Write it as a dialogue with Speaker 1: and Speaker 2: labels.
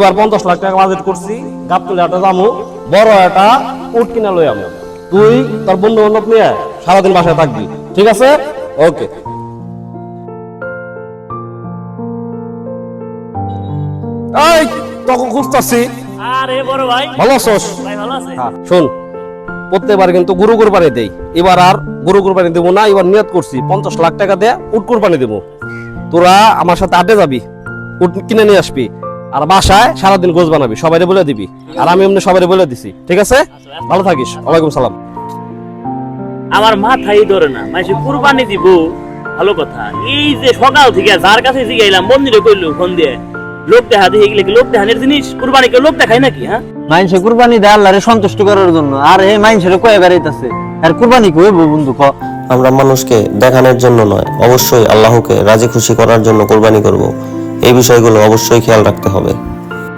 Speaker 1: এবার 50 লাখ টাকা বাজেট করছি, গাবতলী হাটে যামু, বড় একটা উট কিনা লই আমি। তুই তোর বন্ধু বান্ধব নিয়ে সারাদিন বাসায় থাকবি, ঠিক আছে? ওকে। এই তোকে খুঁজতাছি।
Speaker 2: আরে বড় ভাই,
Speaker 1: ভালো আছোস?
Speaker 2: ভাই ভালো আছে?
Speaker 1: শোন, প্রত্যেকবার কিন্তু গরু কুরবানি দেই, এবার আর গরু কুরবানি দেবো না। এবার নিয়ত করছি 50 লাখ টাকা দিয়ে উট কুরবানি দেবো। তোরা আমার সাথে আড্ডে যাবি, উট কিনে নিয়ে আসবি, আর বাসায় সারাদিন গোছ বানাবি, সবাইরে বলে দিবি, আর আমি এমনি সবাইরে বলে দিছি, ঠিক আছে? ভালো থাকিস। ওয়ালাইকুম সালাম।
Speaker 2: আমার মাথাই ধরে না, মাইসে কুরবানি দিব, ভালো কথা। এই যে সকাল থেকে যার কাছে জিগাইলাম মন্দিরে কইলো ফোন দিয়ে, লোক দেখা দিয়ে গেলে কি লোক দেখানোর জিনিস? কুরবানি কেউ লোক দেখায় নাকি? হ্যাঁ,
Speaker 3: মাইনসে কুরবানি দেয় আল্লাহরে সন্তুষ্ট করার জন্য, আর এই মাইনসের কয়ে বেড়াইতেছে আর কুরবানি কই বন্ধু ক?
Speaker 4: আমরা মানুষকে দেখানোর জন্য নয়, অবশ্যই আল্লাহকে রাজি খুশি করার জন্য কোরবানি করব। এই বিষয়গুলো অবশ্যই খেয়াল রাখতে হবে।